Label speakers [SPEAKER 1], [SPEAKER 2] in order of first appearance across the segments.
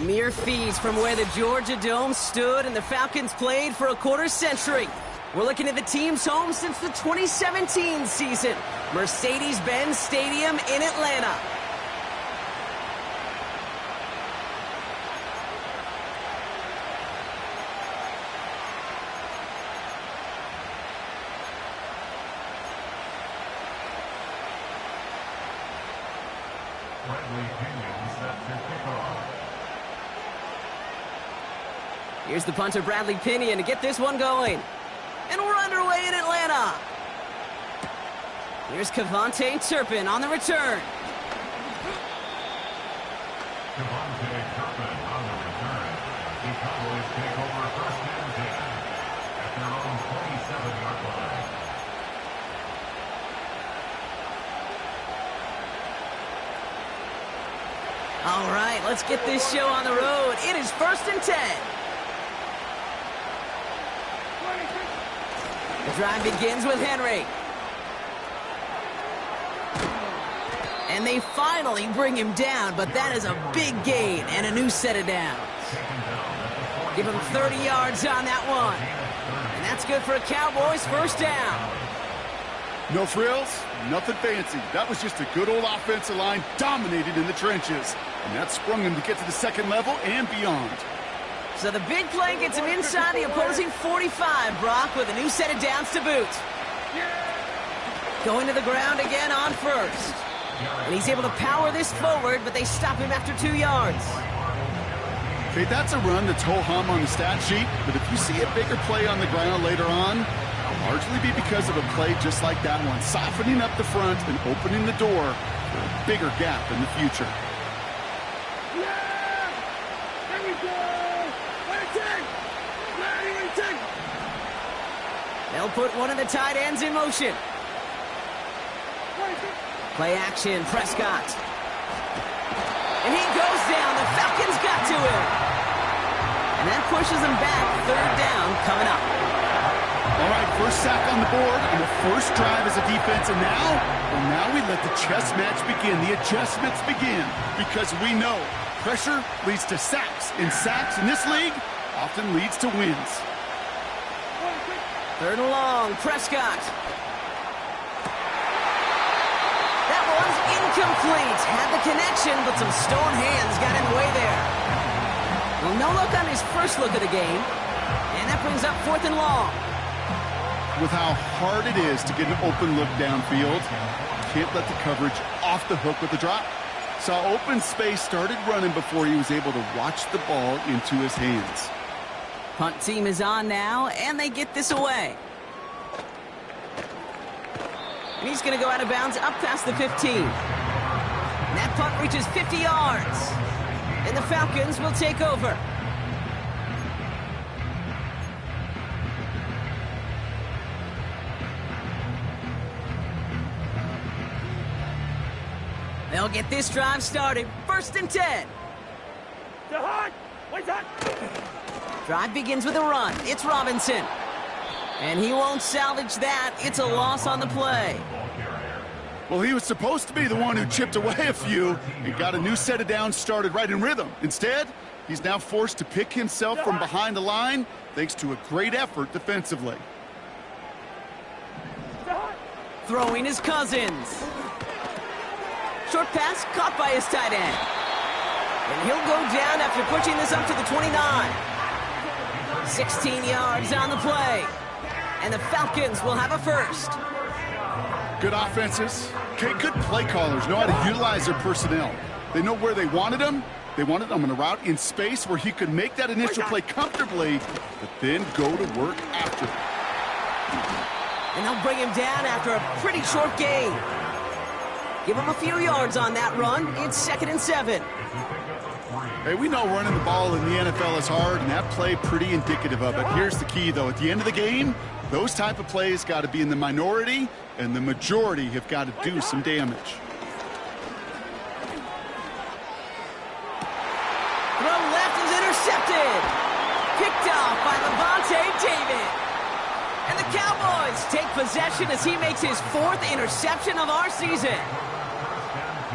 [SPEAKER 1] Mere feet from where the Georgia Dome stood and the Falcons played for a quarter century. We're looking at the team's home since the 2017 season. Mercedes-Benz Stadium in Atlanta. Here's the punter, Bradley Pinion, to get this one going. And we're underway in Atlanta. Here's Kevontae Turpin on the return.
[SPEAKER 2] Kevontae Turpin on the return. The Cowboys take over first and 10 at their own 27-yard line.
[SPEAKER 1] All right, let's get this show on the road. It is first and 10. The drive begins with Henry. And they finally bring him down, but that is a big gain and a new set of downs. Give him 30 yards on that one. And that's good for a Cowboys first down.
[SPEAKER 3] No frills, nothing fancy. That was just a good old offensive line dominated in the trenches. And that sprung him to get to the second level and beyond.
[SPEAKER 1] So the big play gets him inside the opposing 45, Brock, with a new set of downs to boot. Going to the ground again on first. And he's able to power this forward, but they stop him after 2 yards.
[SPEAKER 3] Okay, that's a run that's ho-hum on the stat sheet, but if you see a bigger play on the ground later on, it'll largely be because of a play just like that one, softening up the front and opening the door for a bigger gap in the future.
[SPEAKER 1] They'll put one of the tight ends in motion. Play action, Prescott. And he goes down. The Falcons got to him. And that pushes them back. Third down coming up.
[SPEAKER 3] All right, first sack on the board and the first drive as a defense. And now we let the chess match begin. The adjustments begin because we know pressure leads to sacks. And sacks in this league often leads to wins.
[SPEAKER 1] Third and long, Prescott. That one's incomplete. Had the connection, but some stone hands got in the way there. Well, no look on his first look of the game. And that brings up fourth and long.
[SPEAKER 3] With how hard it is to get an open look downfield, can't let the coverage off the hook with the drop. Saw open space, started running before he was able to watch the ball into his hands.
[SPEAKER 1] Punt team is on now, and they get this away. And he's going to go out of bounds up past the 15. And that punt reaches 50 yards. And the Falcons will take over. They'll get this drive started. First and 10. Drive begins with a run. It's Robinson. And he won't salvage that. It's a loss on the play.
[SPEAKER 3] Well, he was supposed to be the one who chipped away a few and got a new set of downs started right in rhythm. Instead, he's now forced to pick himself from behind the line thanks to a great effort defensively.
[SPEAKER 1] Throwing his Cousins. Short pass caught by his tight end. And he'll go down after pushing this up to the 29. 16 yards on the play. And the Falcons will have a first.
[SPEAKER 3] Good offenses. Okay, good play callers know how to utilize their personnel. They know where they wanted him. They wanted him on a route in space where he could make that initial play comfortably, but then go to work after.
[SPEAKER 1] And they'll bring him down after a pretty short gain. Give him a few yards on that run. It's 2nd and 7.
[SPEAKER 3] Hey, we know running the ball in the NFL is hard, and that play pretty indicative of it. Here's the key, though. At the end of the game, those type of plays got to be in the minority, and the majority have got to do some damage.
[SPEAKER 1] Throw left is intercepted. Picked off by Levante David. And the Cowboys take possession as he makes his 4th interception of our season.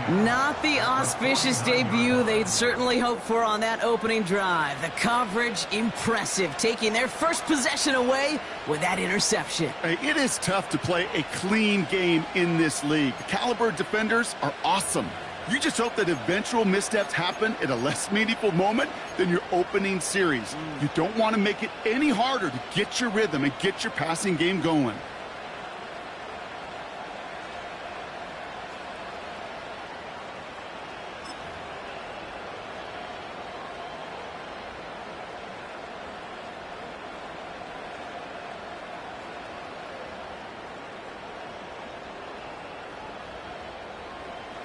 [SPEAKER 1] Not the auspicious debut they'd certainly hoped for on that opening drive. The coverage, impressive, taking their first possession away with that interception.
[SPEAKER 3] Hey, it is tough to play a clean game in this league. The caliber defenders are awesome. You just hope that eventual missteps happen at a less meaningful moment than your opening series. You don't want to make it any harder to get your rhythm and get your passing game going.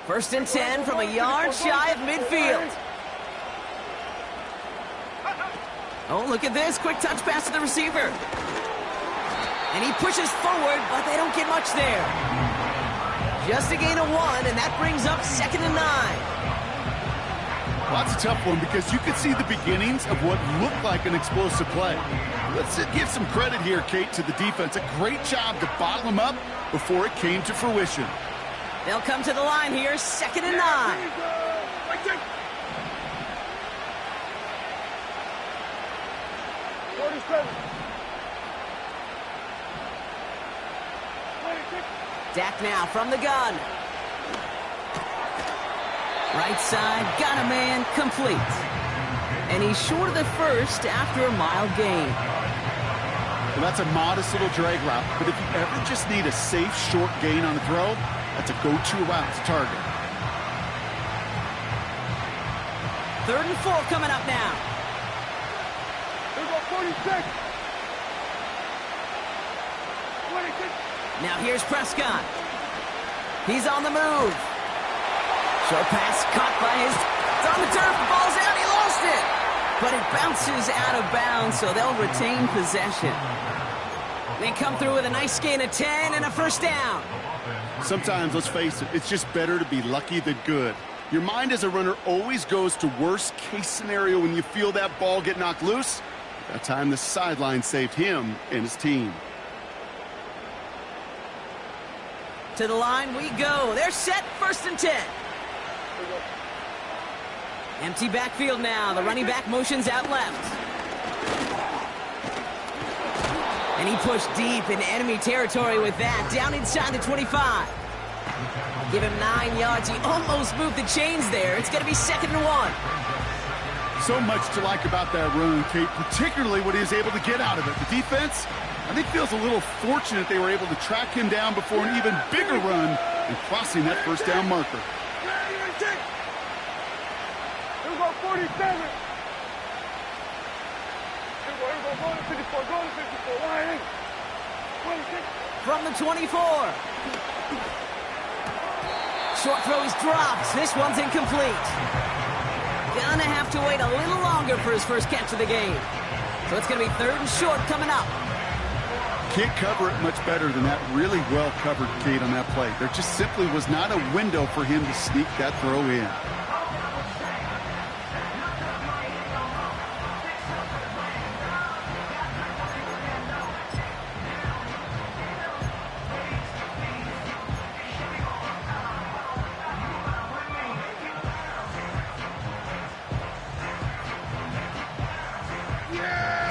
[SPEAKER 1] First and 10 from a yard shy of midfield. Oh, look at this. Quick touch pass to the receiver. And he pushes forward, but they don't get much there. Just a gain of 1, and that brings up 2nd and 9.
[SPEAKER 3] Well, that's a tough one because you could see the beginnings of what looked like an explosive play. Let's give some credit here, Kate, to the defense. A great job to bottle them up before it came to fruition.
[SPEAKER 1] They'll come to the line here, 2nd and 9. Dak now from the gun. Right side, got a man, complete. And he's short of the first after a mile gain.
[SPEAKER 3] Well, that's a modest little drag route, but if you ever just need a safe, short gain on the throw, that's a go-to route to target.
[SPEAKER 1] 3rd and 4 coming up now.
[SPEAKER 4] Here's our 46.
[SPEAKER 1] Now here's Prescott. He's on the move. Short pass caught by his... It's on the turf, the ball's out, he lost it. But it bounces out of bounds, so they'll retain possession. They come through with a nice gain of 10 and a first down.
[SPEAKER 3] Sometimes, let's face it, it's just better to be lucky than good. Your mind as a runner always goes to worst case scenario when you feel that ball get knocked loose. That time the sideline saved him and his team.
[SPEAKER 1] To the line we go. They're set, 1st and 10. Empty backfield now. The running back motions out left. And he pushed deep in enemy territory with that. Down inside the 25. Give him 9 yards. He almost moved the chains there. It's going to be 2nd and 1.
[SPEAKER 3] So much to like about that run, Kate, particularly what he was able to get out of it. The defense, I think, feels a little fortunate they were able to track him down before an even bigger run and crossing that first down marker.
[SPEAKER 4] Here's our 47. Go to 54, go to 54, line in. 26.
[SPEAKER 1] From the 24. Short throw is dropped. This one's incomplete. Gonna have to wait a little longer for his first catch of the game. So it's gonna be 3rd and short coming up.
[SPEAKER 3] Can't cover it much better than that really well-covered Kate on that play. There just simply was not a window for him to sneak that throw in.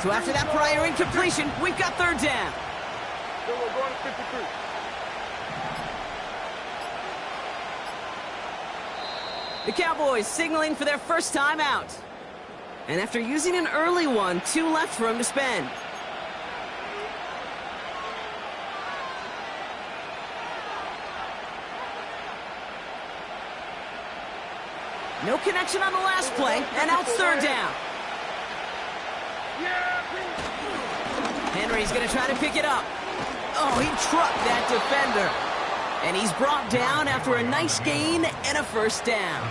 [SPEAKER 1] So after that prior incompletion, we've got 3rd down.
[SPEAKER 4] Then we're going to 53.
[SPEAKER 1] The Cowboys signaling for their first time out. And after using an early one, 2 left for him to spend. No connection on the last play, and now it's 3rd down. Henry's going to try to pick it up. Oh, he trucked that defender. And he's brought down after a nice gain and a first down.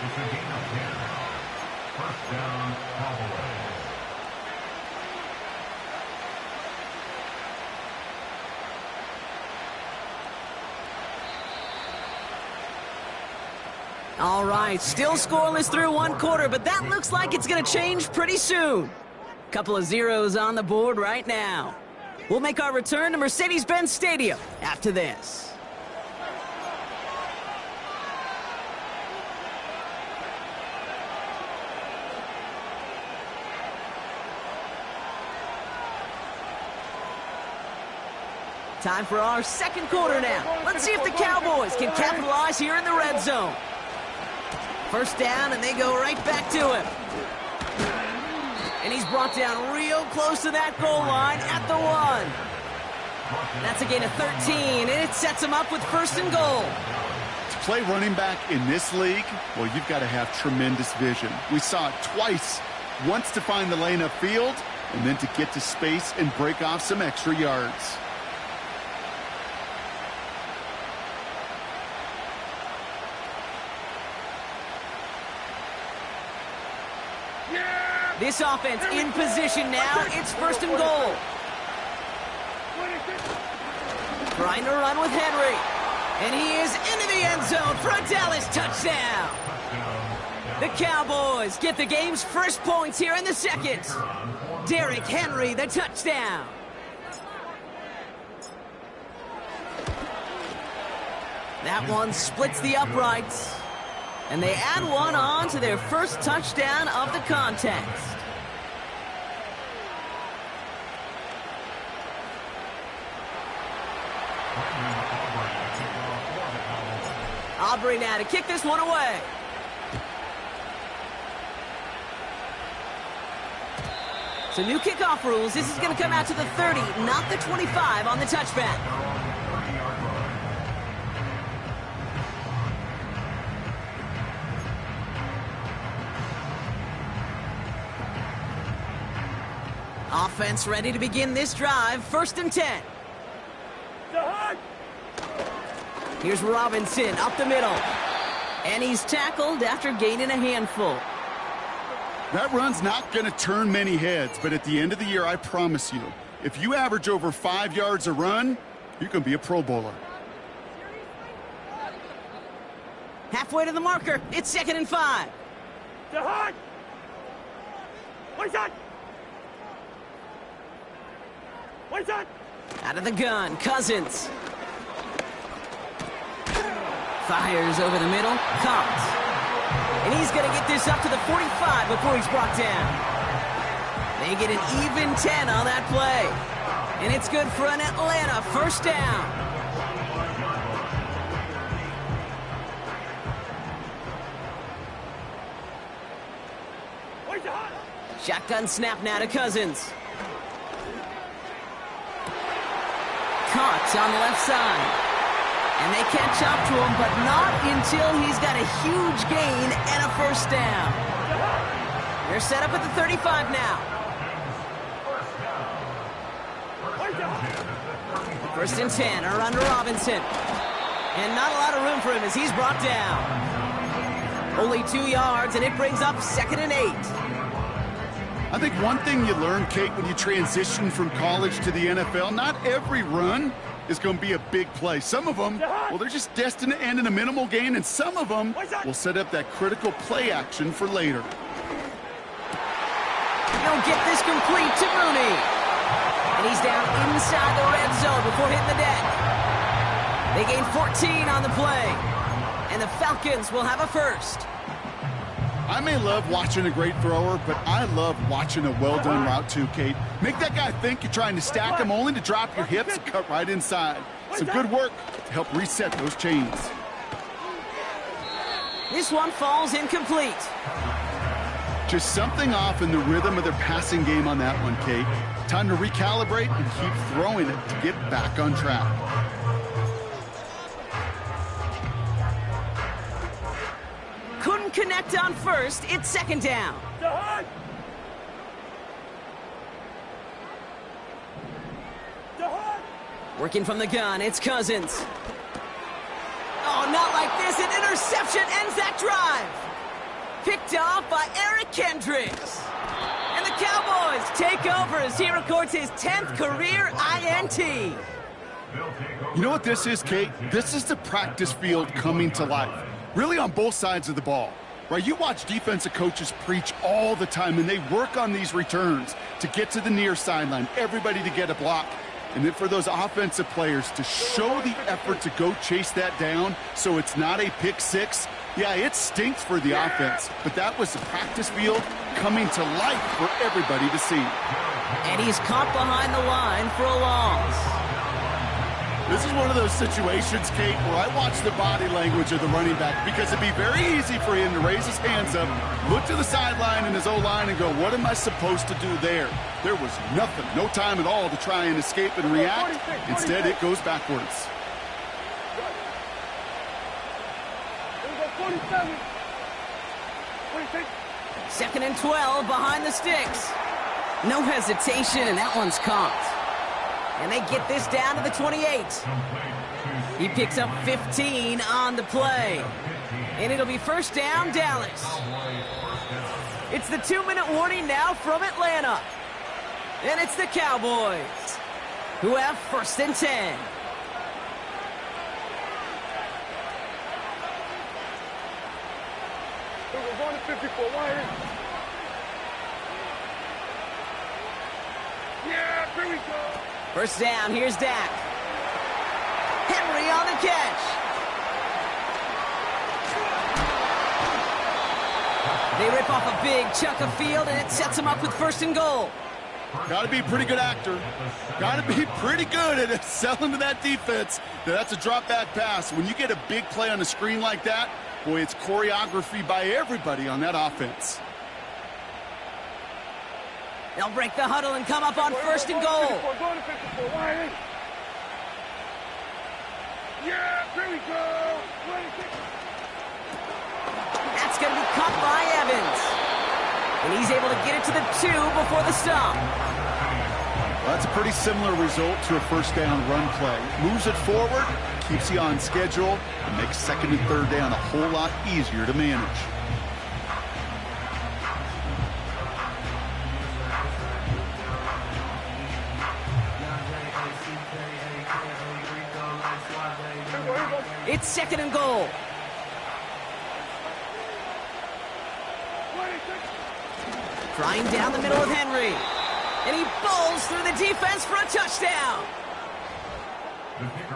[SPEAKER 2] It's a gain of 10. First down, Cowboys.
[SPEAKER 1] All right, still scoreless through 1 quarter, but that looks like it's going to change pretty soon. Couple of zeros on the board right now. We'll make our return to Mercedes-Benz Stadium after this. Time for our second quarter now. Let's see if the Cowboys can capitalize here in the red zone. First down, and they go right back to him. And he's brought down real close to that goal line at the 1. That's a gain of 13, and it sets him up with first and goal.
[SPEAKER 3] To play running back in this league, well, you've got to have tremendous vision. We saw it twice. Once to find the lane upfield, and then to get to space and break off some extra yards.
[SPEAKER 1] This offense in position now. It's first and goal. Trying to run with Henry. And he is into the end zone for a Dallas touchdown. The Cowboys get the game's first points here in the second. Derrick Henry, the touchdown. That one splits the uprights. And they add one on to their first touchdown of the contest. Aubrey now to kick this one away. So new kickoff rules. This is going to come out to the 30, not the 25 on the touchback. Offense ready to begin this drive. First and 10. Here's Robinson up the middle. And he's tackled after gaining a handful.
[SPEAKER 3] That run's not going to turn many heads, but at the end of the year, I promise you, if you average over 5 yards a run, you're going to be a Pro Bowler.
[SPEAKER 1] Halfway to the marker. It's second and 5. Out of the gun, Cousins. Fires over the middle, caught. And he's going to get this up to the 45 before he's brought down. They get an even 10 on that play. And it's good for an Atlanta first down. Shotgun snap now to Cousins. Caught on the left side. And they catch up to him, but not until he's got a huge gain and a first down. They're set up at the 35 now. First and 10 are under Robinson. And not a lot of room for him as he's brought down. Only 2 yards, and it brings up second and 8.
[SPEAKER 3] I think one thing you learn, Kate, when you transition from college to the NFL, not every run is going to be a big play. Some of them, well, they're just destined to end in a minimal gain, and some of them will set up that critical play action for later.
[SPEAKER 1] He'll get this complete to Mooney. And he's down inside the red zone before hitting the deck. They gain 14 on the play. And the Falcons will have a first.
[SPEAKER 3] I may love watching a great thrower, but I love watching a well-done route too, Kate. Make that guy think you're trying to stack him only to drop your hips and cut right inside. Some good work to help reset those chains.
[SPEAKER 1] This one falls incomplete.
[SPEAKER 3] Just something off in the rhythm of their passing game on that one, Kate. Time to recalibrate and keep throwing it to get back on track.
[SPEAKER 1] Couldn't connect on first. It's second down. Working from the gun, it's Cousins. Oh, not like this. An interception ends that drive. Picked off by Eric Kendricks. And the Cowboys take over as he records his 10th career INT.
[SPEAKER 3] You know what this is, Kate? This is the practice field coming to life. Really on both sides of the ball. Right, you watch defensive coaches preach all the time, and they work on these returns to get to the near sideline, everybody to get a block. And then for those offensive players to show the effort to go chase that down so it's not a pick six. Yeah, it stinks for the offense, but that was the practice field coming to life for everybody to see.
[SPEAKER 1] And he's caught behind the line for a loss.
[SPEAKER 3] This is one of those situations, Kate, where I watch the body language of the running back because it'd be very easy for him to raise his hands up, look to the sideline in his O-line and go, what am I supposed to do there? There was nothing, no time at all to try and escape and react. Instead, it goes backwards.
[SPEAKER 4] There we go, 47. 26.
[SPEAKER 1] 2nd and 12 behind the sticks. No hesitation, and that one's caught. And they get this down to the 28. He picks up 15 on the play. And it'll be first down, Dallas. It's the 2-minute warning now from Atlanta. And it's the Cowboys who have 1st and 10.
[SPEAKER 4] We're going to 54. Wide in. Yeah, here we go.
[SPEAKER 1] First down, here's Dak. Henry on the catch. They rip off a big chunk of field, and it sets them up with 1st and goal.
[SPEAKER 3] Got to be a pretty good actor. Got to be pretty good at selling to that defense. That's a drop-back pass. When you get a big play on the screen like that, boy, it's choreography by everybody on that offense.
[SPEAKER 1] They'll break the huddle and come up on 1st and goal.
[SPEAKER 4] Going to 54. Wide in. Yeah, here we go. 26.
[SPEAKER 1] That's going to be caught by Evans. And he's able to get it to the 2 before the stop.
[SPEAKER 3] Well, that's a pretty similar result to a first down run play. Moves it forward, keeps you on schedule, and makes 2nd and 3rd down a whole lot easier to manage.
[SPEAKER 1] It's 2nd and goal.
[SPEAKER 4] 26.
[SPEAKER 1] Trying down the middle of Henry. And he bowls through the defense for a touchdown.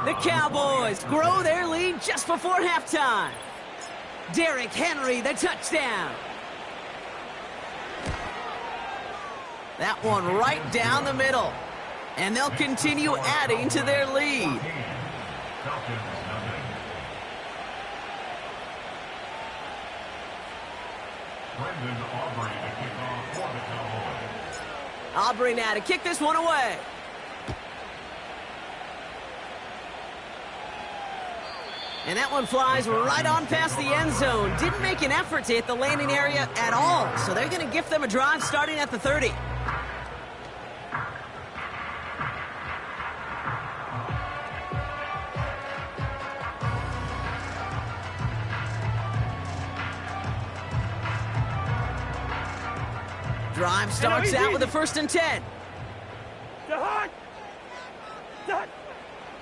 [SPEAKER 1] The Cowboys grow their lead just before halftime. Derrick Henry, the touchdown. That one right down the middle. And they'll continue adding to their lead. Aubrey now to kick this one away. And that one flies right on past the end zone. Didn't make an effort to hit the landing area at all. So they're going to gift them a drive starting at the 30. Drive starts out with a 1st and 10.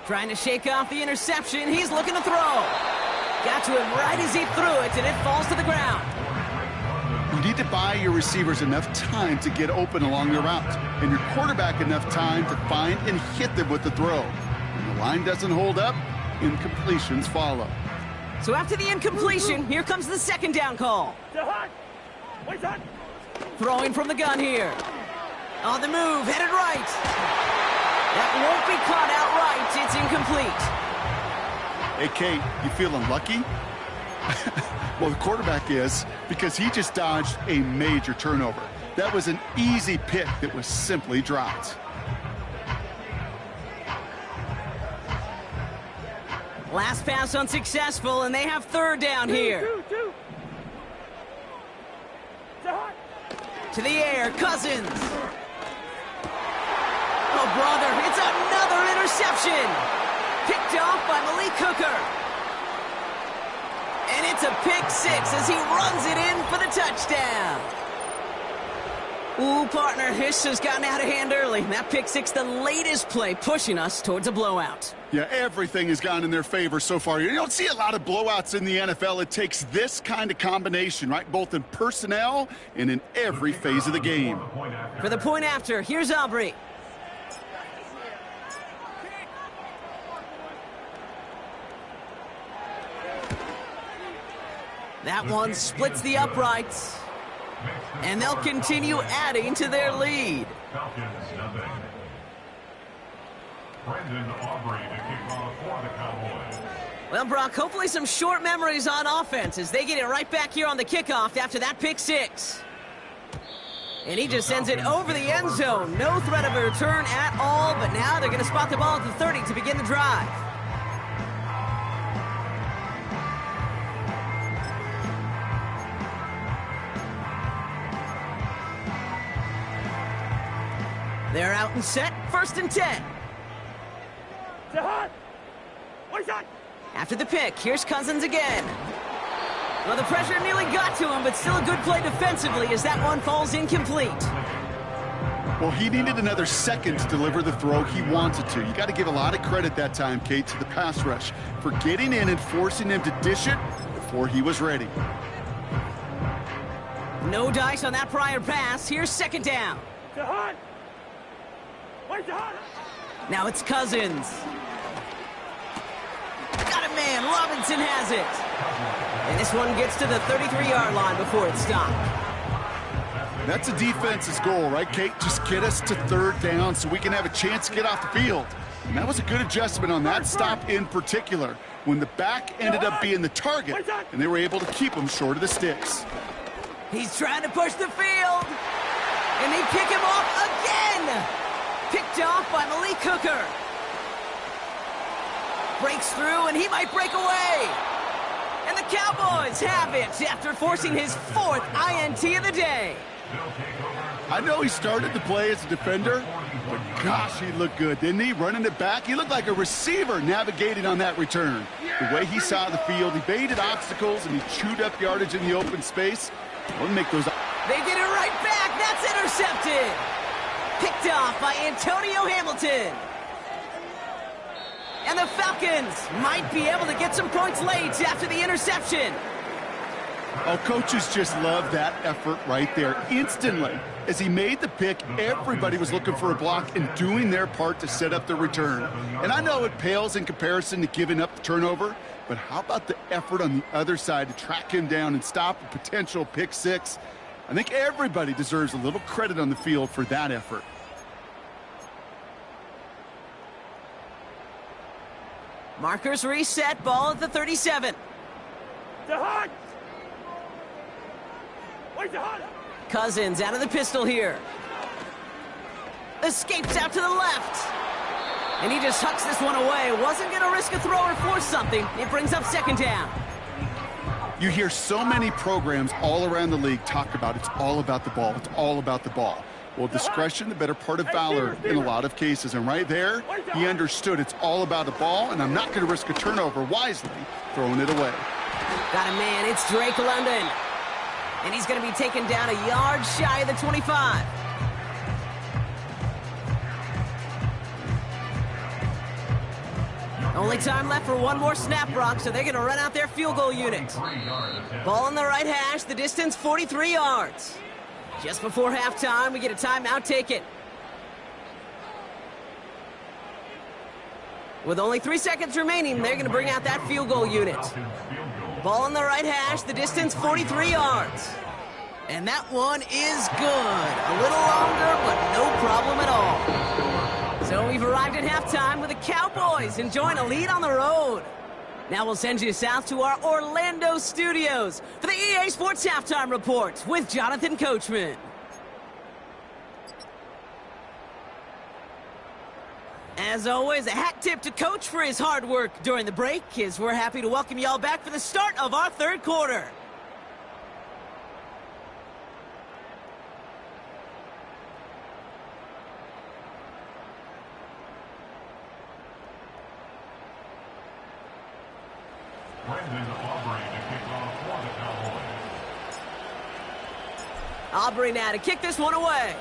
[SPEAKER 1] Trying to shake off the interception. He's looking to throw. Got to him right as he threw it, and it falls to the ground.
[SPEAKER 3] You need to buy your receivers enough time to get open along their route, and your quarterback enough time to find and hit them with the throw. When the line doesn't hold up, incompletions follow.
[SPEAKER 1] So after the incompletion, here comes the 2nd down call. Throwing from the gun here. On the move, headed right. That won't be caught outright. It's incomplete.
[SPEAKER 3] Hey, Kate, you feeling lucky? Well, the quarterback is, because he just dodged a major turnover. That was an easy pick that was simply dropped.
[SPEAKER 1] Last pass unsuccessful, and they have 3rd down here. To the air, Cousins. Oh, brother, it's another interception. Picked off by Malik Hooker. And it's a pick 6 as he runs it in for the touchdown. Ooh, partner, this has gotten out of hand early. That pick 6, the latest play, pushing us towards a blowout.
[SPEAKER 3] Yeah, everything has gone in their favor so far. You don't see a lot of blowouts in the NFL. It takes this kind of combination, right? Both in personnel and in every phase of the game.
[SPEAKER 1] For the point after, here's Aubrey. That one splits the uprights. And they'll continue adding to their lead.
[SPEAKER 2] Brendan Aubrey to kick off for the Cowboys.
[SPEAKER 1] Well, Brock, hopefully some short memories on offense as they get it right back here on the kickoff after that pick six. And he just sends it over the end zone. No threat of a return at all, but now they're going to spot the ball at the 30 to begin the drive. They're out and set, 1st and 10. After the pick, here's Cousins again. Well, the pressure nearly got to him, but still a good play defensively as that one falls incomplete.
[SPEAKER 3] Well, he needed another second to deliver the throw he wanted to. You got to give a lot of credit that time, Kate, to the pass rush for getting in and forcing him to dish it before he was ready.
[SPEAKER 1] No dice on that prior pass. Here's 2nd down. Now it's Cousins. Got a man. Robinson has it. And this one gets to the 33-yard line before it's stopped.
[SPEAKER 3] That's a defense's goal, right, Kate? Just get us to 3rd down so we can have a chance to get off the field. And that was a good adjustment on that stop in particular, when the back ended up being the target, and they were able to keep him short of the sticks.
[SPEAKER 1] He's trying to push the field. And they pick him off again. Picked off by Malik Hooker. Breaks through, and he might break away. And the Cowboys have it after forcing his 4th INT of the day.
[SPEAKER 3] I know he started to play as a defender, but gosh, he looked good, didn't he? Running it back, he looked like a receiver navigating on that return. The way he saw the field, he baited obstacles, and he chewed up yardage in the open space. We'll make those.
[SPEAKER 1] They get it right back. That's intercepted. Picked off by Antonio Hamilton. And the Falcons might be able to get some points late after the interception.
[SPEAKER 3] Oh, coaches just love that effort right there. Instantly, as he made the pick, everybody was looking for a block and doing their part to set up the return. And I know it pales in comparison to giving up the turnover, but how about the effort on the other side to track him down and stop a potential pick six? I think everybody deserves a little credit on the field for that effort.
[SPEAKER 1] Markers reset, ball at the 37. Cousins out of the pistol here. Escapes out to the left. And he just hucks this one away. Wasn't going to risk a throw or force something. It brings up 2nd down.
[SPEAKER 3] You hear so many programs all around the league talk about it's all about the ball. It's all about the ball. Well, discretion, the better part of valor in a lot of cases. And right there, he understood it's all about the ball, and I'm not going to risk a turnover wisely, throwing it away.
[SPEAKER 1] Got a man. It's Drake London. And he's going to be taken down a yard shy of the 25. Only time left for one more snap, Brock, so they're going to run out their field goal unit. Ball on the right hash, the distance 43 yards. Just before halftime, we get a timeout taken. With only 3 seconds remaining, they're going to bring out that field goal unit. Ball on the right hash, the distance 43 yards. And that one is good. A little longer, but no problem at all. So we've arrived at halftime with the Cowboys enjoying a lead on the road. Now we'll send you south to our Orlando studios for the EA Sports Halftime Report with Jonathan Coachman. As always, a hat tip to Coach for his hard work during the break, as we're happy to welcome y'all back for the start of our 3rd quarter.
[SPEAKER 2] Brendan Aubrey to kick off for the Cowboys.
[SPEAKER 1] Aubrey now to kick this one away.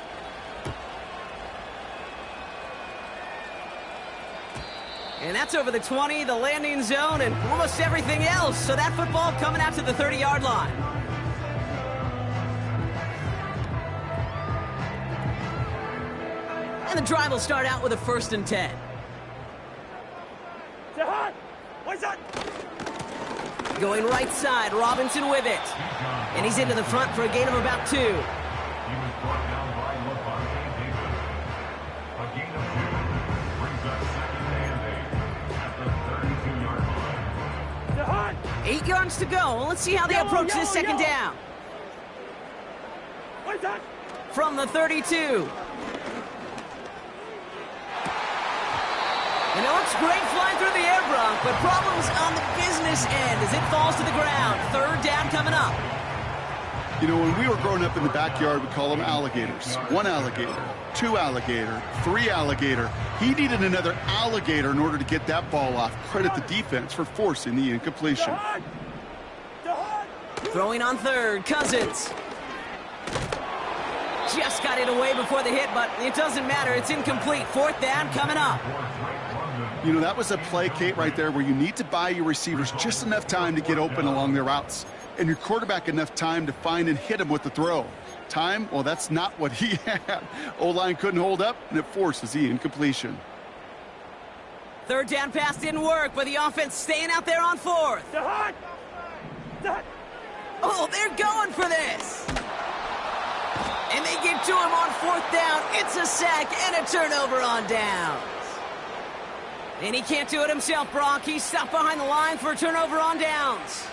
[SPEAKER 1] And that's over the 20, the landing zone, and almost everything else. So that football coming out to the 30-yard line. And the drive will start out with a 1st and 10. Going right side, Robinson with it. And he's into the front for a gain of about 2.
[SPEAKER 2] He was brought down by LeVante Davis. A gain of 2 brings up 2nd
[SPEAKER 1] 8 yards to go. Let's see how they approach this second down. From the 32. And it looks great flying through the air, Bronk, but problems on the business end as it falls to the ground. Third down coming up.
[SPEAKER 3] You know, when we were growing up in the backyard, we call them alligators. 1 alligator, 2 alligator, 3 alligator. He needed another alligator in order to get that ball off. Credit the defense for forcing the incompletion.
[SPEAKER 1] Throwing on third, Cousins. Just got it away before the hit, but it doesn't matter. It's incomplete. Fourth down coming up.
[SPEAKER 3] You know, that was a play, Kate, right there where you need to buy your receivers just enough time to get open along their routes, and your quarterback enough time to find and hit him with the throw. Time? Well, that's not what he had. O-line couldn't hold up, and it forces the incompletion.
[SPEAKER 1] Third down pass didn't work, but the offense staying out there on fourth. Oh, they're going for this. And they get to him on fourth down. It's a sack and a turnover on downs. And he can't do it himself, Brock. He's stopped behind the line for a turnover on downs.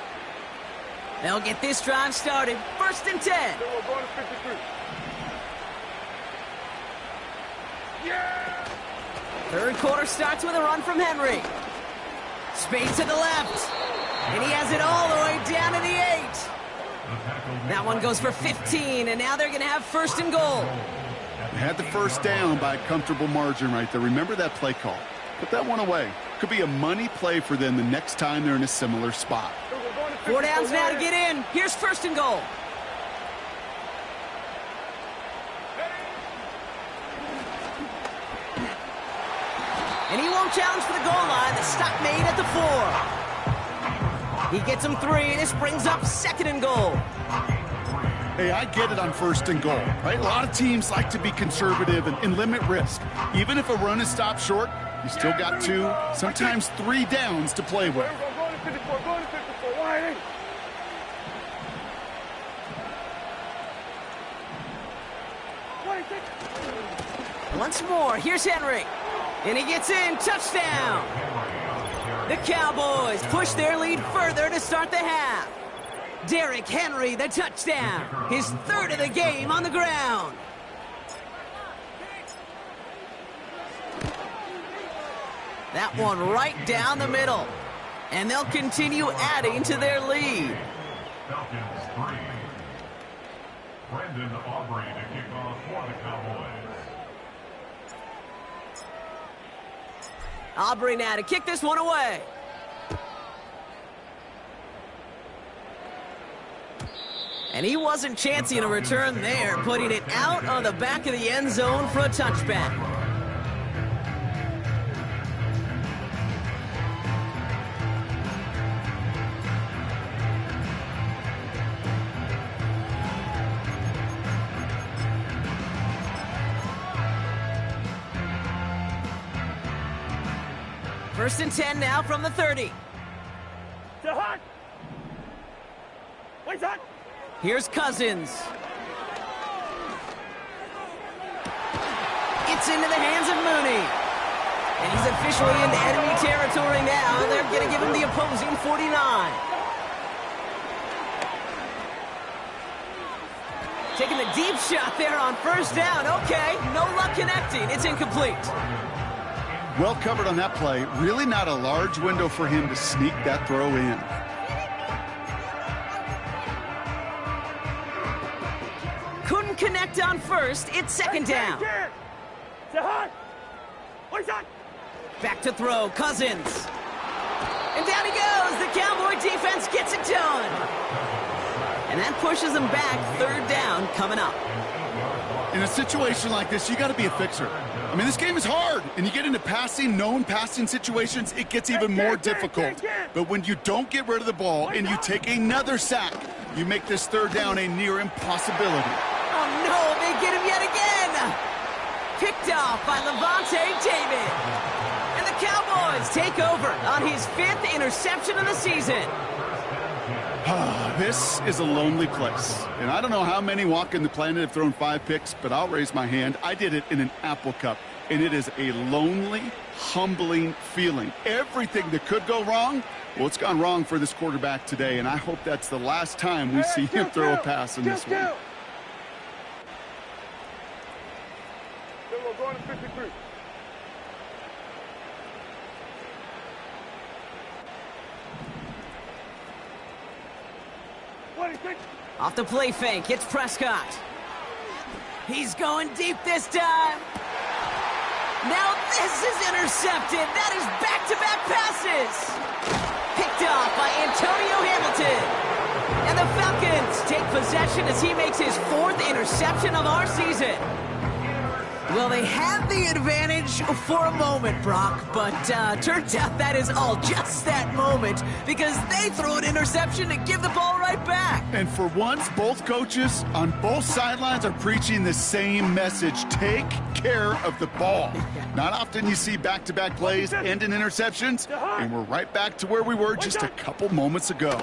[SPEAKER 1] They'll get this drive started. First and 10.
[SPEAKER 4] We're going to 53. Yeah!
[SPEAKER 1] Third quarter starts with a run from Henry. Space to the left. And he has it all the way down to the 8. That one goes for 15, and now they're going to have first and goal.
[SPEAKER 3] They had the first down by a comfortable margin right there. Remember that play call. Put that one away. Could be a money play for them the next time they're in a similar spot.
[SPEAKER 1] 4 downs now to get in. Here's first and goal. And he won't challenge for the goal line. The stop made at the 4. He gets him 3. This brings up second and goal.
[SPEAKER 3] Hey, I get it on first and goal, right? A lot of teams like to be conservative and limit risk. Even if a run is stopped short, you still got 2, sometimes 3 downs to play with.
[SPEAKER 4] Go to 54, go to 54, wide 8.
[SPEAKER 1] Once more, here's Henry. And he gets in, touchdown. The Cowboys push their lead further to start the half. Derrick Henry, the touchdown. His 3rd of the game on the ground. That one right down the middle. And they'll continue adding to their lead.
[SPEAKER 2] Falcons 3. Brendan Aubrey to kick off for the Cowboys.
[SPEAKER 1] Aubrey now to kick this one away. And he wasn't chancing a return there, putting it out on the back of the end zone for a touchback. First and 10 now from the 30. Here's Cousins. It's into the hands of Mooney. And he's officially into enemy territory now. They're going to give him the opposing 49. Taking the deep shot there on first down. Okay, no luck connecting. It's incomplete.
[SPEAKER 3] Well covered on that play. Really not a large window for him to sneak that throw in.
[SPEAKER 1] Couldn't connect on first. It's second down. Back to throw. Cousins. And down he goes. The Cowboy defense gets it done. And that pushes them back. Third down coming up.
[SPEAKER 3] In a situation like this, you got to be a fixer. I mean, this game is hard, and you get into known passing situations, it gets even more difficult. But when you don't get rid of the ball and you take another sack, you make this third down a near impossibility.
[SPEAKER 1] Oh, no, they get him yet again. Picked off by Levante David. And the Cowboys take over on his 5th interception of the season.
[SPEAKER 3] This is a lonely place, and I don't know how many walking the planet have thrown 5 picks, but I'll raise my hand. I did it in an Apple Cup. and it is a lonely, humbling feeling. Everything that could go wrong, well, it's gone wrong for this quarterback today, and I hope that's the last time we see him throw a pass in this one.
[SPEAKER 4] We're going to 53.
[SPEAKER 1] Off the play fake, it's Prescott. He's going deep this time. Now this is intercepted. That is back-to-back passes. Picked off by Antonio Hamilton. And the Falcons take possession as he makes his 4th interception of our season. Well, they had the advantage for a moment, Brock, but turns out that is all just that moment because they throw an interception and give the ball right back.
[SPEAKER 3] And for once, both coaches on both sidelines are preaching the same message. Take care of the ball. Not often you see back-to-back plays end in interceptions, and we're right back to where we were just a couple moments ago.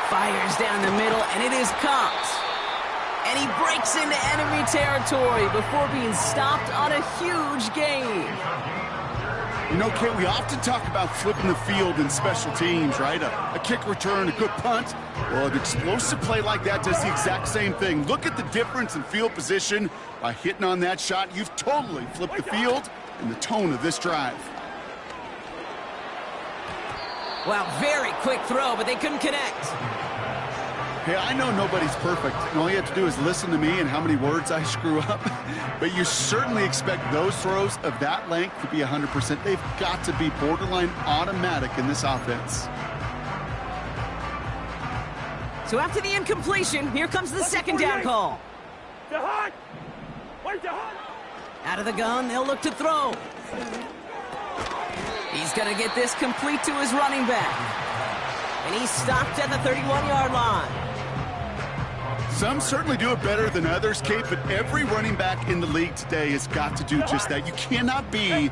[SPEAKER 1] Fires down the middle, and it is caught. And he breaks into enemy territory before being stopped on a huge gain.
[SPEAKER 3] You know, Kate, we often talk about flipping the field in special teams, right? A kick return, a good punt. Well, an explosive play like that does the exact same thing. Look at the difference in field position. By hitting on that shot, you've totally flipped the field and the tone of this drive.
[SPEAKER 1] Well, very quick throw, but they couldn't connect.
[SPEAKER 3] Hey, I know nobody's perfect, and all you have to do is listen to me and how many words I screw up. But you certainly expect those throws of that length to be 100%. They've got to be borderline automatic in this offense.
[SPEAKER 1] So after the incompletion, here comes the second down call. Out of the gun, they'll look to throw. He's going to get this complete to his running back. And he's stopped at the 31-yard line.
[SPEAKER 3] Some certainly do it better than others, Kate, but every running back in the league today has got to do just that. You cannot be a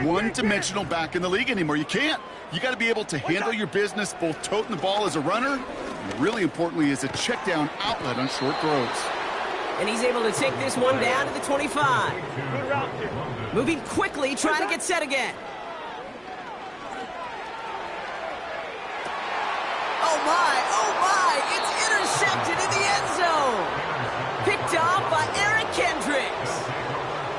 [SPEAKER 3] one-dimensional back in the league anymore. You can't. You got to be able to handle your business, both toting the ball as a runner, and really importantly as a check-down outlet on short throws.
[SPEAKER 1] And he's able to take this one down to the 25. Moving quickly, trying to get set again. Oh my, it's intercepted in the end zone. Picked off by Eric Kendricks.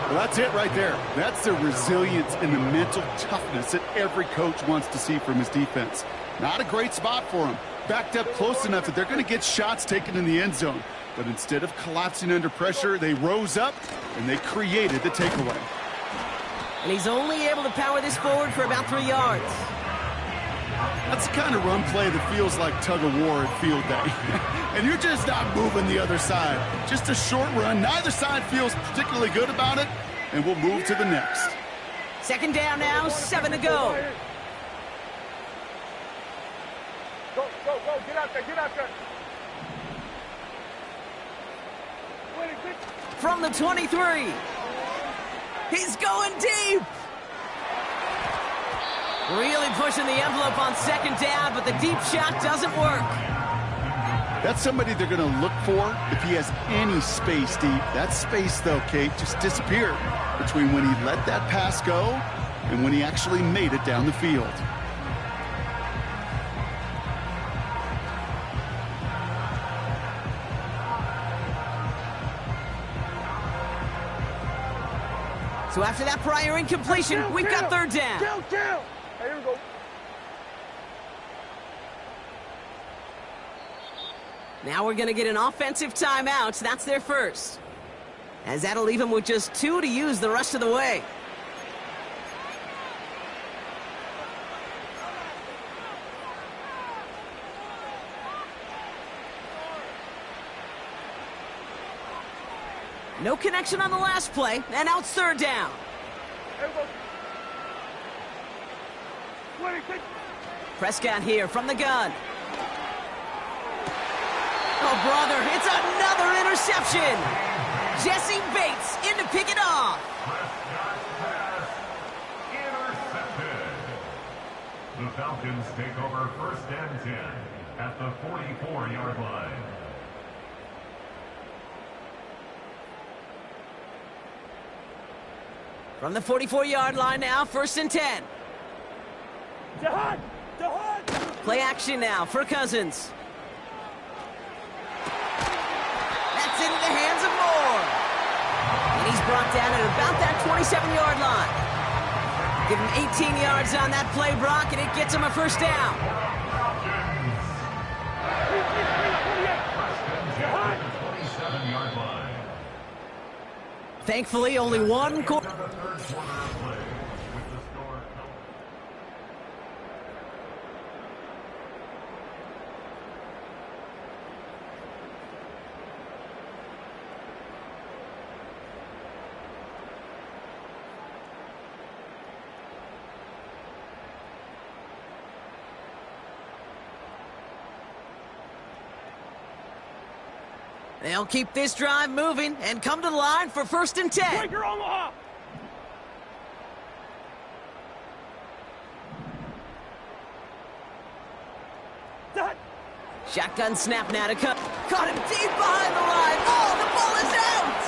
[SPEAKER 3] Well, that's it right there. That's the resilience and the mental toughness that every coach wants to see from his defense. Not a great spot for him. Backed up close enough that they're going to get shots taken in the end zone. But instead of collapsing under pressure, they rose up and they created the takeaway.
[SPEAKER 1] And he's only able to power this forward for about 3 yards.
[SPEAKER 3] That's the kind of run play that feels like tug-of-war at field day. And you're just not moving the other side. Just a short run. Neither side feels particularly good about it, and we'll move to the next.
[SPEAKER 1] Second down now, 7 to go.
[SPEAKER 4] Go, get out there.
[SPEAKER 1] From the 23. He's going deep. Really pushing the envelope on second down, but the deep shot doesn't work.
[SPEAKER 3] That's somebody they're going to look for if he has any space deep. That space, though, Kate, just disappeared between when he let that pass go and when he actually made it down the field.
[SPEAKER 1] So after that prior incompletion, we've got third down.
[SPEAKER 4] Here we go.
[SPEAKER 1] Now we're going to get an offensive timeout. That's their first. As that'll leave them with just 2 to use the rest of the way. No connection on the last play, and now it's third down. Prescott here from the gun. Oh, brother, it's another interception. Jesse Bates in to pick it off.
[SPEAKER 2] Intercepted. The Falcons take over first and 10 at the 44-yard line.
[SPEAKER 1] From the 44-yard line now, 1st and 10. Play action now for Cousins. That's into the hands of Moore. And he's brought down at about that 27-yard line. Give him 18 yards on that play, Brock, and it gets him a 1st down. Thankfully, only one quarter. They'll keep this drive moving and come to the line for 1st and 10.
[SPEAKER 4] Breaker Omaha!
[SPEAKER 1] Shotgun snap now to cut. Caught him deep behind the line. Oh, the ball is out!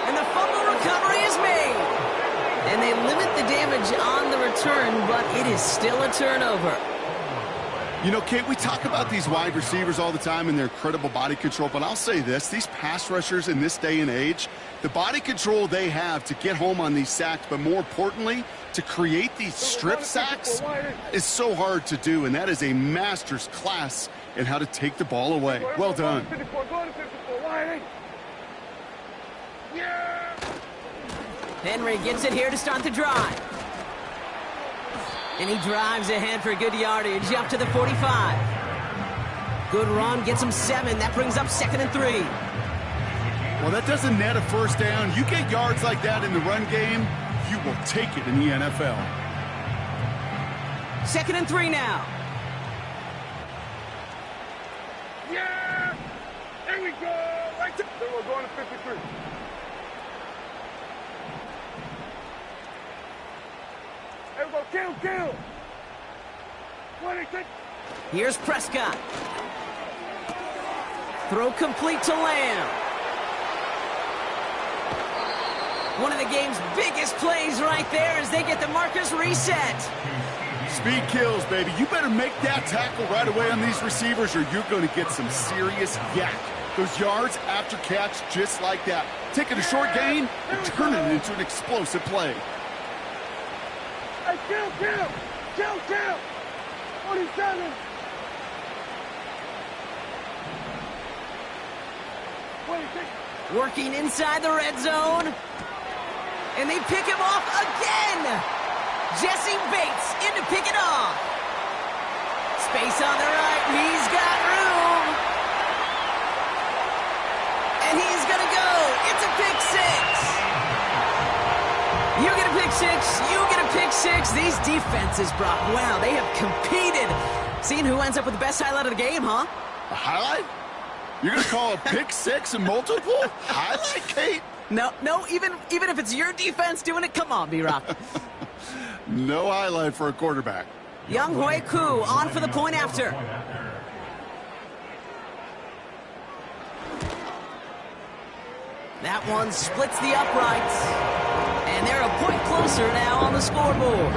[SPEAKER 1] And the fumble recovery is made. And they limit the damage on the return, but it is still a turnover.
[SPEAKER 3] You know, Kate, we talk about these wide receivers all the time and their incredible body control, but I'll say this, these pass rushers in this day and age, the body control they have to get home on these sacks, but more importantly, to create these strip sacks is so hard to do, and that is a master's class in how to take the ball away. Well done.
[SPEAKER 1] Henry gets it here to start the drive. And he drives ahead for good yardage up to the 45. Good run, gets him 7. That brings up 2nd and 3.
[SPEAKER 3] Well, that doesn't net a 1st down. You get yards like that in the run game, you will take it in the NFL.
[SPEAKER 1] 2nd and 3 now.
[SPEAKER 4] Yeah! There we go! Right there. So we're going to 53. Everybody, kill! 26.
[SPEAKER 1] Here's Prescott. Throw complete to Lamb. One of the game's biggest plays right there as they get the markers reset.
[SPEAKER 3] Speed kills, baby. You better make that tackle right away on these receivers or you're going to get some serious yak. Those yards after catch just like that. Taking a short gain and turning it into an explosive play.
[SPEAKER 4] Hey, kill! 47. 26.
[SPEAKER 1] Working inside the red zone. And they pick him off again. Jesse Bates in to pick it off. Space on the right. He's got room. And he's going to go. It's a pick 6. You get a pick 6. You get a pick 6. These defenses, Brock, wow, they have competed. Seeing who ends up with the best highlight of the game, huh?
[SPEAKER 3] A highlight? You're going to call a pick 6 and multiple? Highlight, Kate?
[SPEAKER 1] No, even if it's your defense doing it, come on, B-Rock.
[SPEAKER 3] No highlight for a quarterback.
[SPEAKER 1] Young Hui Koo on for the point after. That one splits the uprights. And they're a point closer now on the scoreboard.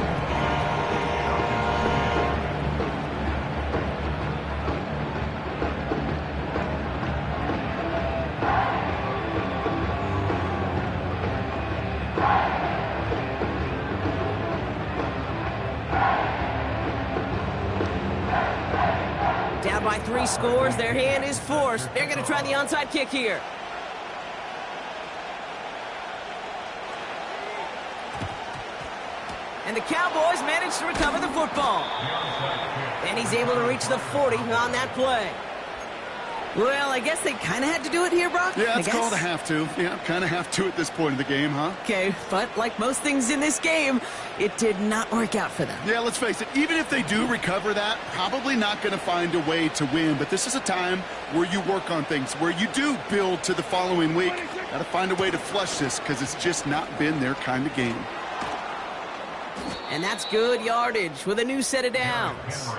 [SPEAKER 1] Down by 3 scores, their hand is forced. They're going to try the onside kick here. And the Cowboys manage to recover the football. And he's able to reach the 40 on that play. Well, I guess they kind of had to do it here, Brock.
[SPEAKER 3] Yeah, it's called a have to. Yeah, kind of have to at this point in the game, huh?
[SPEAKER 1] Okay, but like most things in this game, it did not work out for them.
[SPEAKER 3] Yeah, let's face it, even if they do recover that, probably not going to find a way to win. But this is a time where you work on things, where you do build to the following week. Got to find a way to flush this because it's just not been their kind of game.
[SPEAKER 1] And that's good yardage with a new set of downs.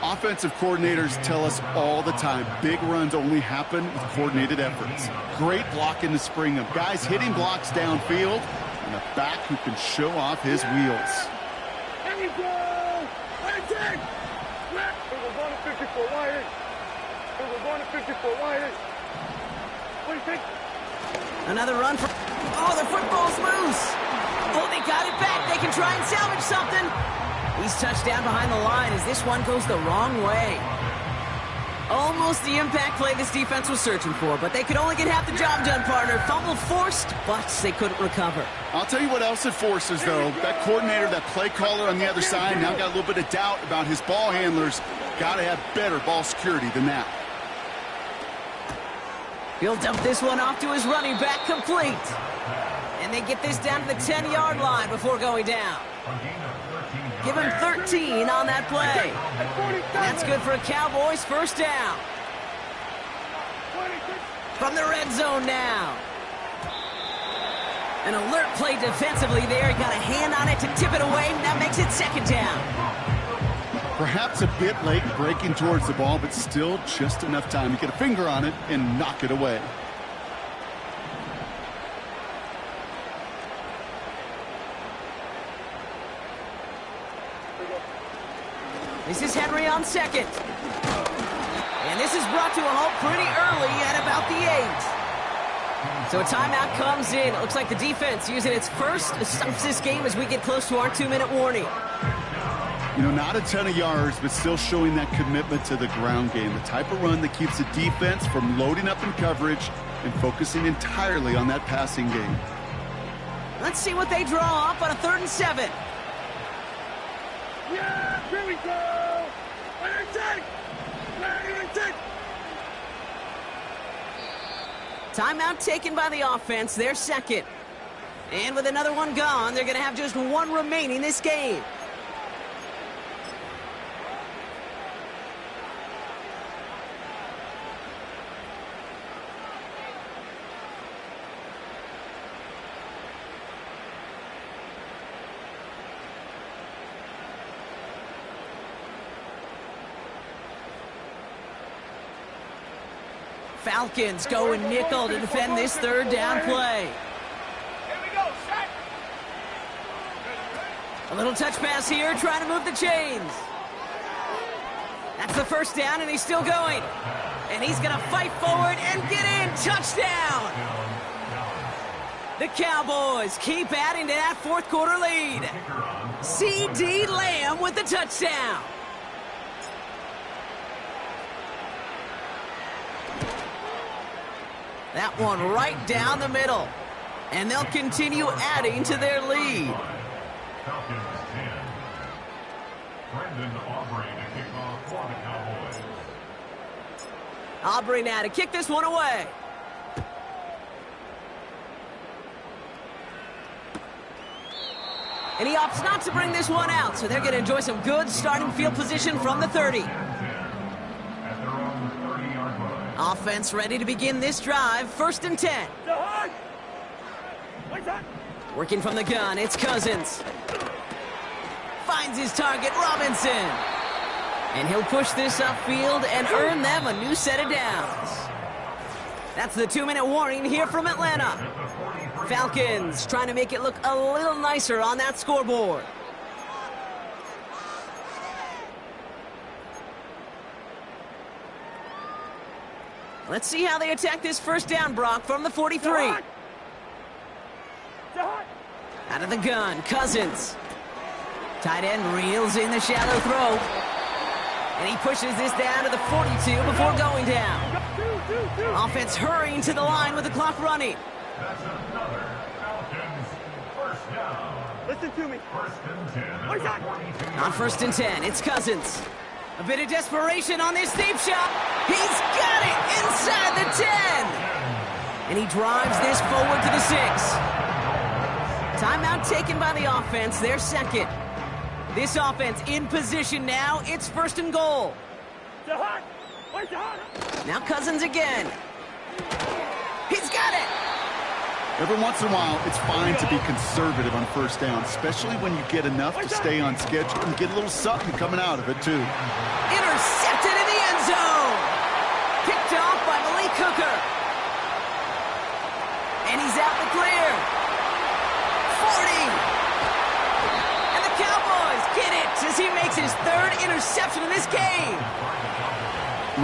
[SPEAKER 3] Offensive coordinators tell us all the time, big runs only happen with coordinated efforts. Great block in the spring of guys hitting blocks downfield, And a back who can show off his wheels.
[SPEAKER 4] There you go! That's it! We're going to 54, wide in. We're going to 54, wide in. What do you think?
[SPEAKER 1] Another run for... Oh, the football's loose. Oh, they got it back. They can try and salvage something. He's touched down behind the line as this one goes the wrong way. Almost the impact play this defense was searching for, but they could only get half the job done, partner. Fumble forced, but they couldn't recover.
[SPEAKER 3] I'll tell you what else it forces, though. That coordinator, that play caller on the other side, now got a little bit of doubt about his ball handlers. Got to have better ball security than that.
[SPEAKER 1] He'll dump this one off to his running back, complete. And they get this down to the 10-yard line before going down. Give him 13 on that play. And that's good for a Cowboys first down. From the red zone now. An alert play defensively there. He got a hand on it to tip it away, and that makes it second down.
[SPEAKER 3] Perhaps a bit late breaking towards the ball, but still just enough time to get a finger on it and knock it away.
[SPEAKER 1] This is Henry on second. And this is brought to a halt pretty early at about the 8. So a timeout comes in. It looks like the defense using its first stops this game as we get close to our 2-minute warning.
[SPEAKER 3] You know, not a ton of yards, but still showing that commitment to the ground game. The type of run that keeps the defense from loading up in coverage and focusing entirely on that passing game.
[SPEAKER 1] Let's see what they draw up on a 3rd and 7.
[SPEAKER 4] Yeah, here we go! Let it take!
[SPEAKER 1] Timeout taken by the offense, their second. And with another one gone, they're going to have just one remaining this game. Falcons going nickel to defend this 3rd down play.
[SPEAKER 4] Here we go, set!
[SPEAKER 1] A little touch pass here, trying to move the chains. That's the first down, and he's still going. And he's going to fight forward and get in. Touchdown! The Cowboys keep adding to that 4th quarter lead. C.D. Lamb with the touchdown. That one right down the middle. And they'll continue adding to their lead.
[SPEAKER 2] Falcons 10. Brendan Aubrey to kick off for the Cowboys.
[SPEAKER 1] Aubrey now to kick this one away. And he opts not to bring this one out, so they're going to enjoy some good starting field position from the 30. Offense ready to begin this drive. 1st and 10. Working from the gun, it's Cousins. Finds his target, Robinson. And he'll push this upfield and earn them a new set of downs. That's the 2-minute warning here from Atlanta. Falcons trying to make it look a little nicer on that scoreboard. Let's see how they attack this first down, Brock, from the 43. Out of the gun, Cousins. Tight end reels in the shallow throw. And he pushes this down to the 42 before going down. Offense hurrying to the line with the clock running.
[SPEAKER 2] That's another Falcons first down.
[SPEAKER 4] Listen to me.
[SPEAKER 2] 1st and 10 at the 42.
[SPEAKER 1] On 1st and 10, it's Cousins. A bit of desperation on this deep shot. He's got it inside the 10. And he drives this forward to the 6. Timeout taken by the offense, their second. This offense in position now. It's 1st and goal. Now Cousins again. He's got it.
[SPEAKER 3] Every once in a while, it's fine to be conservative on 1st down, especially when you get enough to stay on schedule and get a little something coming out of it, too.
[SPEAKER 1] Intercepted in the end zone. Picked off by Malik Hooker. And he's out the clear. interception in this game.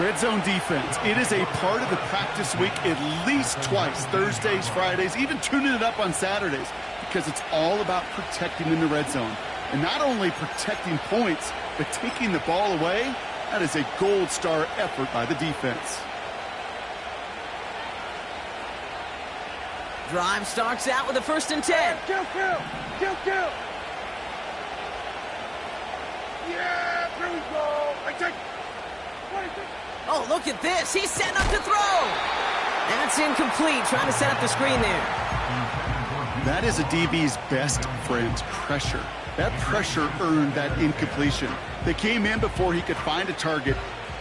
[SPEAKER 3] Red zone defense. It is a part of the practice week at least twice, Thursdays, Fridays, even tuning it up on Saturdays, because it's all about protecting in the red zone. And not only protecting points, but taking the ball away. That is a gold star effort by the defense.
[SPEAKER 1] Drive starts out with a 1st and 10.
[SPEAKER 4] Kill. Yeah, here we go. I take.
[SPEAKER 1] Oh, look at this. He's setting up to throw. That's incomplete. Trying to set up the screen there.
[SPEAKER 3] That is a DB's best friend, pressure. That pressure earned that incompletion. They came in before he could find a target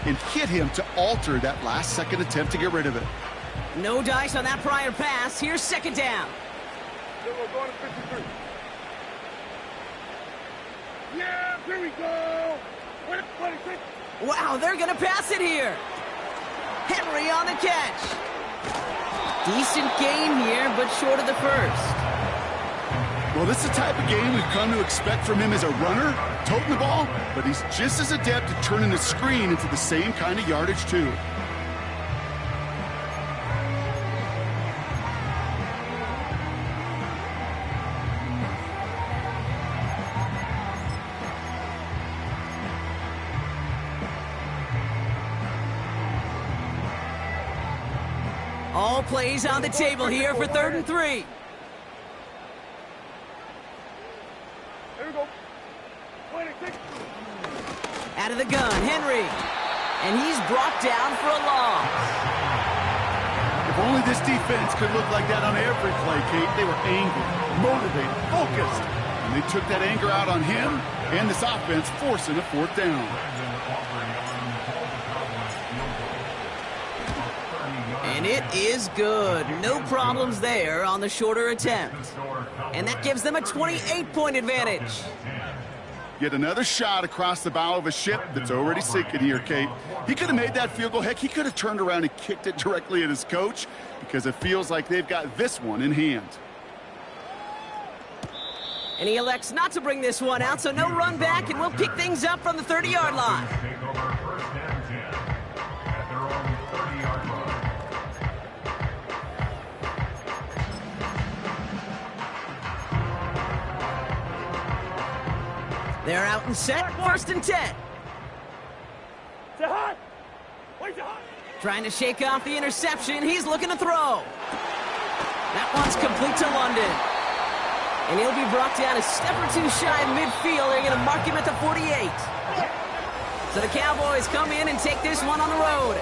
[SPEAKER 3] and hit him to alter that last-second attempt to get rid of it.
[SPEAKER 1] No dice on that prior pass. Here's 2nd down.
[SPEAKER 4] We're going to 53. Yeah, here we go. 26.
[SPEAKER 1] Wow, they're going to pass it here. Henry on the catch. Decent gain here, but short of the 1st.
[SPEAKER 3] Well, this is the type of game we've come to expect from him as a runner, toting the ball, but he's just as adept at turning the screen into the same kind of yardage, too.
[SPEAKER 1] All plays on the table here for 3rd and 3.
[SPEAKER 4] Here we go. 26.
[SPEAKER 1] Out of the gun, Henry. And he's brought down for a loss.
[SPEAKER 3] If only this defense could look like that on every play, Kate. They were angry, motivated, focused. And they took that anger out on him and this offense, forcing a 4th down.
[SPEAKER 1] And it is good. No problems there on the shorter attempt. And that gives them a 28-point advantage.
[SPEAKER 3] Yet another shot across the bow of a ship that's already sinking here, Kate. He could have made that field goal. Heck, he could have turned around and kicked it directly at his coach, because it feels like they've got this one in hand.
[SPEAKER 1] And he elects not to bring this one out, so no run back, and we'll pick things up from the 30-yard line.
[SPEAKER 2] Take over 1st and 10 at their own 30-yard line.
[SPEAKER 1] They're out and set. 1st and 10.
[SPEAKER 4] Say hi. Wait, say hi.
[SPEAKER 1] Trying to shake off the interception. He's looking to throw. That one's complete to London. And he'll be brought down a step or two shy of midfield. They're going to mark him at the 48. So the Cowboys come in and take this one on the road.